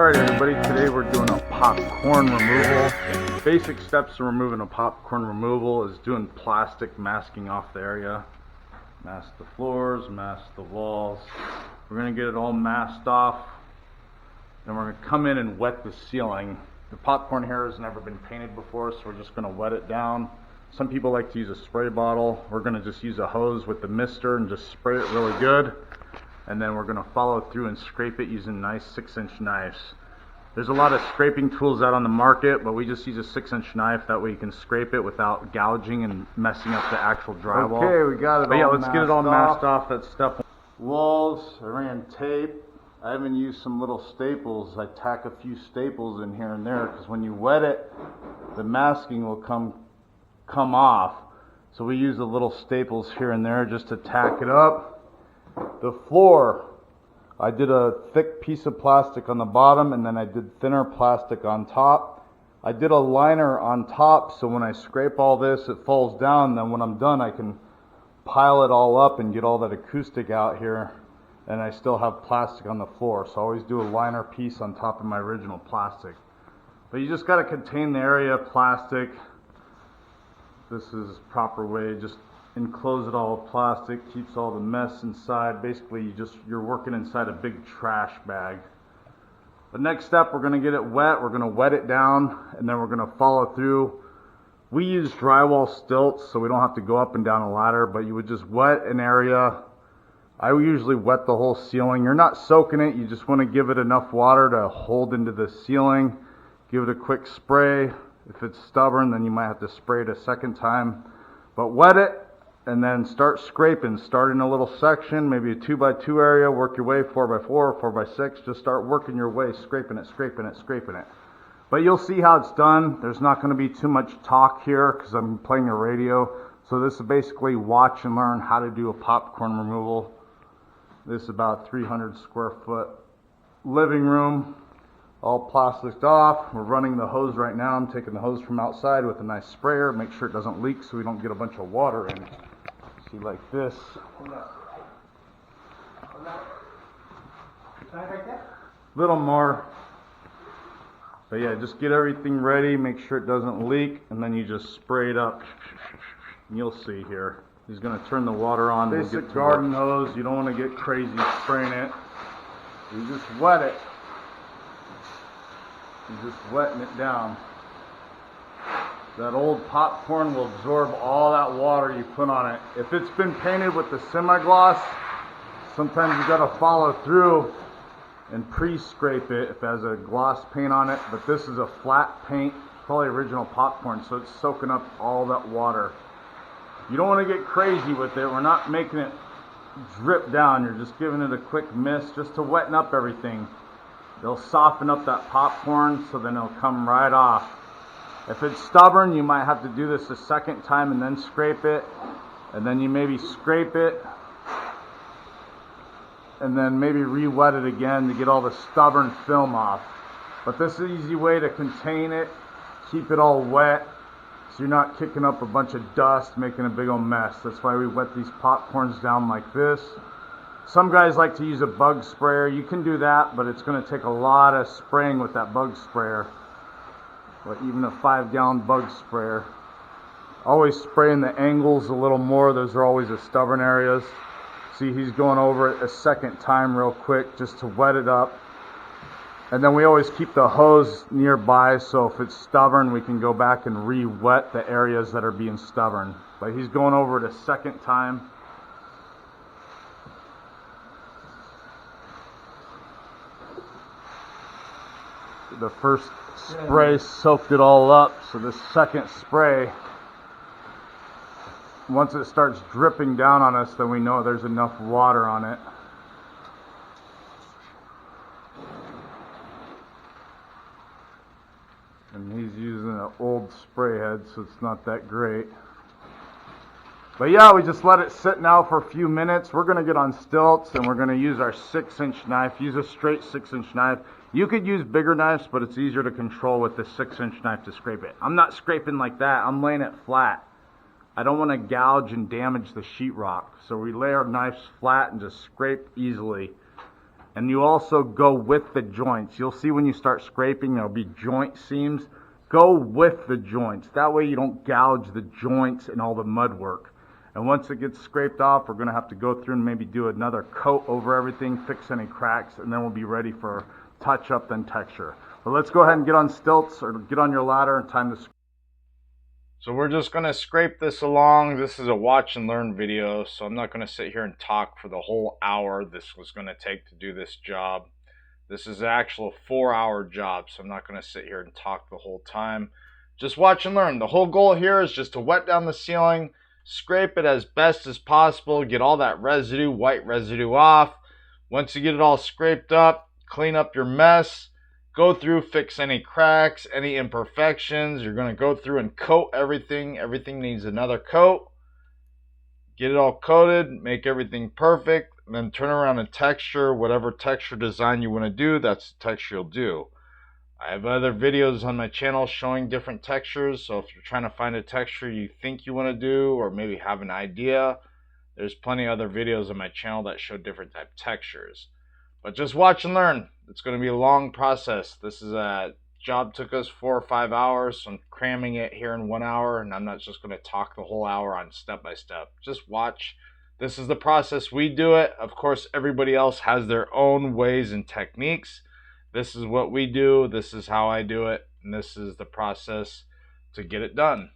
Alright everybody, today we're doing a popcorn removal. Basic steps to removing a popcorn removal is doing plastic masking off the area. Mask the floors, mask the walls. We're going to get it all masked off. Then we're going to come in and wet the ceiling. The popcorn here has never been painted before, so we're just going to wet it down. Some people like to use a spray bottle. We're going to just use a hose with the mister and just spray it really good. And then we're going to follow through and scrape it using nice 6-inch knives. There's a lot of scraping tools out on the market, but we just use a 6-inch knife. That way you can scrape it without gouging and messing up the actual drywall. Okay, we got it. But yeah, let's get it all masked off. off. That's step one. Walls, I ran tape. I even used some little staples. I tack a few staples in here and there because when you wet it, the masking will come off. So we use the little staples here and there just to tack it up. The floor, I did a thick piece of plastic on the bottom and then I did thinner plastic on top. I did a liner on top so when I scrape all this it falls down. Then when I'm done I can pile it all up and get all that acoustic out here, and I still have plastic on the floor. So I always do a liner piece on top of my original plastic. But you just got to contain the area of plastic. This is the proper way. Just enclose it all with plastic, keeps all the mess inside. Basically you're working inside a big trash bag. The next step, we're going to get it wet. We're going to wet it down and then we're going to follow through. We use drywall stilts so we don't have to go up and down a ladder, but you would just wet an area. I usually wet the whole ceiling. You're not soaking it, you just want to give it enough water to hold into the ceiling. Give it a quick spray. If it's stubborn, then you might have to spray it a second time. But wet it and then start scraping. Start in a little section, maybe a 2x2 area, work your way 4x4, 4x6, just start working your way, scraping it, scraping it, scraping it. But you'll see how it's done. There's not going to be too much talk here because I'm playing a radio. So this is basically watch and learn how to do a popcorn removal. This is about 300 square foot living room, all plasticed off. We're running the hose right now. I'm taking the hose from outside with a nice sprayer, make sure it doesn't leak so we don't get a bunch of water in. See, like this. Little more. But yeah, just get everything ready, make sure it doesn't leak, and then you just spray it up. And you'll see here. He's going to turn the water on. Basic garden hose. You don't want to get crazy spraying it. You just wet it. You're just wetting it down. That old popcorn will absorb all that water you put on it. If it's been painted with the semi-gloss, sometimes you got to follow through and pre-scrape it if it has a gloss paint on it. But this is a flat paint, probably original popcorn, so it's soaking up all that water. You don't want to get crazy with it. We're not making it drip down. You're just giving it a quick mist just to wetten up everything. They'll soften up that popcorn so then it'll come right off. If it's stubborn, you might have to do this a second time and then scrape it. And then you maybe scrape it and then maybe re-wet it again to get all the stubborn film off. But this is an easy way to contain it, keep it all wet, so you're not kicking up a bunch of dust, making a big old mess. That's why we wet these popcorns down like this. Some guys like to use a bug sprayer. You can do that, but it's going to take a lot of spraying with that bug sprayer. Or even a 5-gallon bug sprayer. Always spraying the angles a little more. Those are always the stubborn areas. See, he's going over it a second time real quick just to wet it up. And then we always keep the hose nearby, so if it's stubborn, we can go back and re-wet the areas that are being stubborn. But he's going over it a second time. The first spray soaked it all up, so this second spray, once it starts dripping down on us, then we know there's enough water on it. And he's using an old spray head, so it's not that great. But yeah, we just let it sit now for a few minutes. We're going to get on stilts and we're going to use our 6-inch knife. Use a straight 6-inch knife. You could use bigger knives, but it's easier to control with the 6-inch knife to scrape it. I'm not scraping like that. I'm laying it flat. I don't want to gouge and damage the sheetrock. So we lay our knives flat and just scrape easily. And you also go with the joints. You'll see when you start scraping, there'll be joint seams. Go with the joints. That way you don't gouge the joints and all the mud work. And once it gets scraped off, we're gonna have to go through and maybe do another coat over everything, fix any cracks, and then we'll be ready for touch up then texture. But let's go ahead and get on stilts or get on your ladder and time to. So we're just going to scrape this along. This is a watch and learn video, so I'm not going to sit here and talk for the whole hour this was going to take to do this job. This is an actual 4-hour job, so I'm not going to sit here and talk the whole time. Just watch and learn. The whole goal here is just to wet down the ceiling, scrape it as best as possible, get all that residue, white residue off. Once you get it all scraped up, clean up your mess. Go through, fix any cracks, any imperfections. You're going to go through and coat everything. Everything needs another coat. Get it all coated, make everything perfect, and then turn around and texture. Whatever texture design you want to do, that's the texture you'll do. I have other videos on my channel showing different textures, so if you're trying to find a texture you think you want to do, or maybe have an idea, there's plenty of other videos on my channel that show different type textures. But just watch and learn. It's going to be a long process. This is a job took us 4 or 5 hours, so I'm cramming it here in 1 hour, and I'm not just going to talk the whole hour on step by step. Just watch. This is the process we do it. Of course, everybody else has their own ways and techniques. This is what we do. This is how I do it, and this is the process to get it done.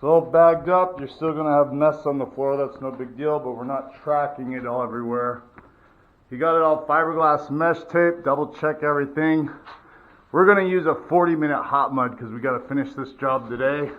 It's all bagged up. You're still going to have mess on the floor. That's no big deal, but we're not tracking it all everywhere. You got it all fiberglass mesh tape. Double check everything. We're going to use a 40-minute hot mud because we got to finish this job today.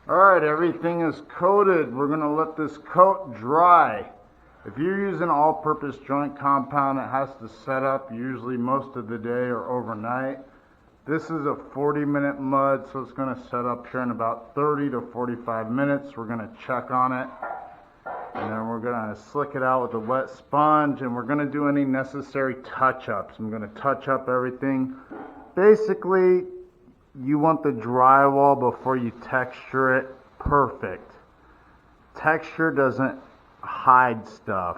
Alright, everything is coated. We're going to let this coat dry. If you're using all-purpose joint compound, it has to set up usually most of the day or overnight. This is a 40-minute mud, so it's going to set up here in about 30 to 45 minutes. We're going to check on it, and then we're going to slick it out with a wet sponge, and we're going to do any necessary touch-ups. I'm going to touch up everything. Basically, you want the drywall before you texture it perfect. Texture doesn't hide stuff.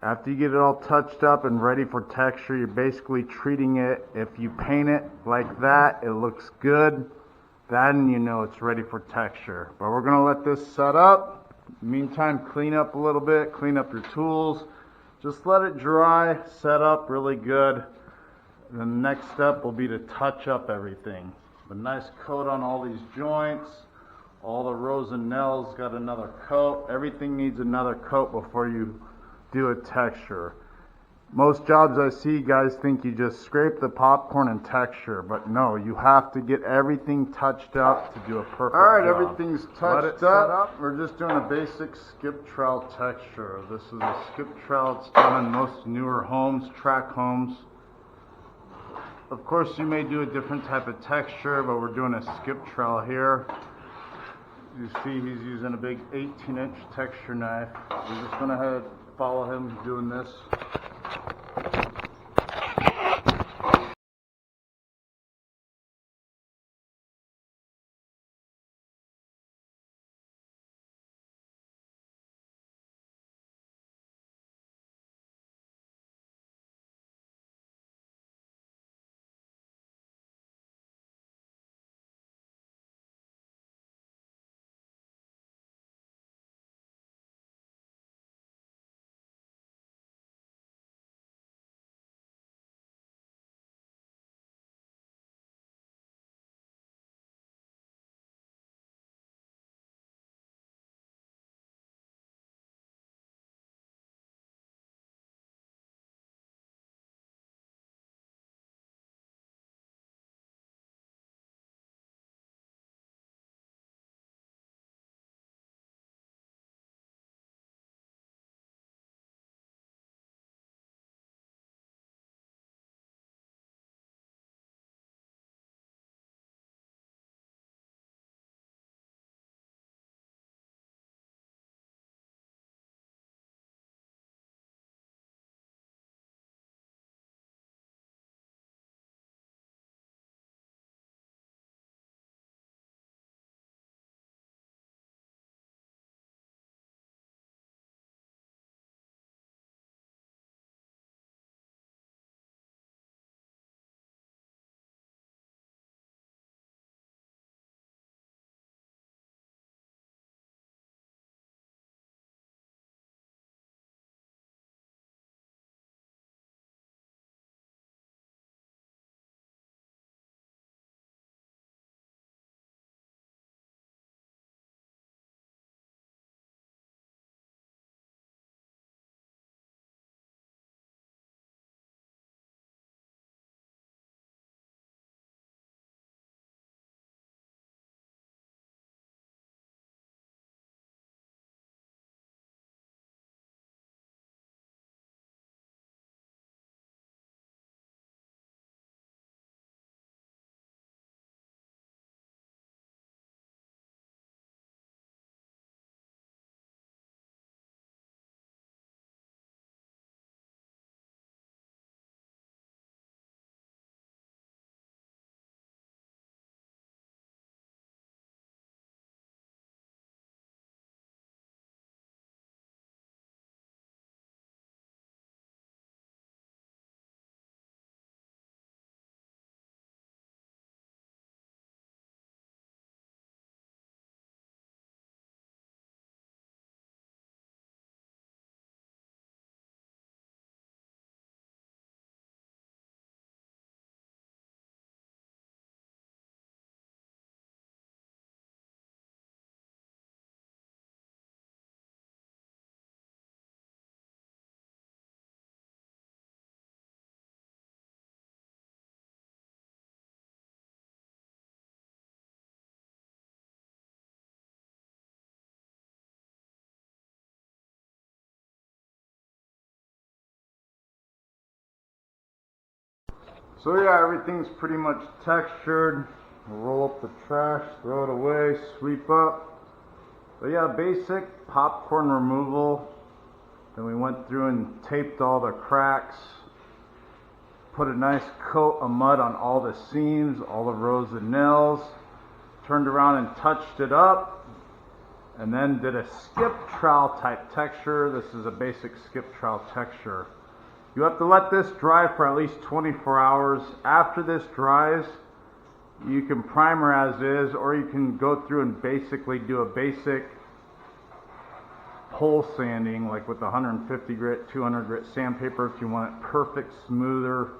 After you get it all touched up and ready for texture, you're basically treating it. If you paint it like that, it looks good. Then you know it's ready for texture. But we're going to let this set up. Meantime, clean up a little bit, clean up your tools. Just let it dry, set up really good. The next step will be to touch up everything. A nice coat on all these joints. All the rows and nails got another coat. Everything needs another coat before you do a texture. Most jobs I see, guys think you just scrape the popcorn and texture, but no, you have to get everything touched up to do a perfect job. Alright, everything's touched up. We're just doing a basic skip trowel texture. This is a skip trowel. It's done in most newer homes, track homes. Of course, you may do a different type of texture, but we're doing a skip trowel here. You see he's using a big 18-inch texture knife. We're just going to follow him doing this. So yeah, everything's pretty much textured. Roll up the trash, throw it away, sweep up. But yeah, basic popcorn removal. Then we went through and taped all the cracks. Put a nice coat of mud on all the seams, all the rows of nails. Turned around and touched it up. And then did a skip trowel type texture. This is a basic skip trowel texture. You have to let this dry for at least 24 hours. After this dries, you can primer as is, or you can go through and basically do a basic pole sanding, like with 150 grit, 200 grit sandpaper if you want it perfect, smoother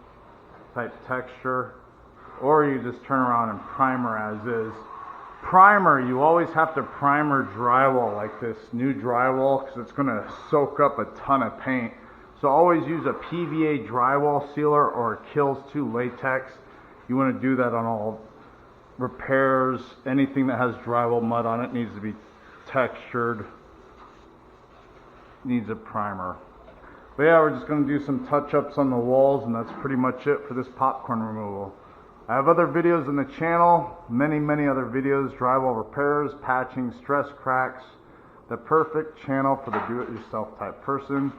type texture. Or you just turn around and primer as is. Primer, you always have to primer drywall like this new drywall, because it's going to soak up a ton of paint. So always use a PVA drywall sealer or a Kills 2 latex. You want to do that on all repairs. Anything that has drywall mud on it needs to be textured, needs a primer. But yeah, we're just going to do some touch-ups on the walls, and that's pretty much it for this popcorn removal. I have other videos on the channel, many other videos, drywall repairs, patching, stress cracks, the perfect channel for the do-it-yourself type person.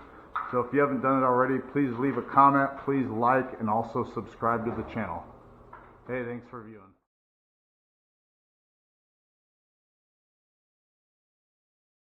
So if you haven't done it already, please leave a comment, please like, and also subscribe to the channel. Hey, thanks for viewing.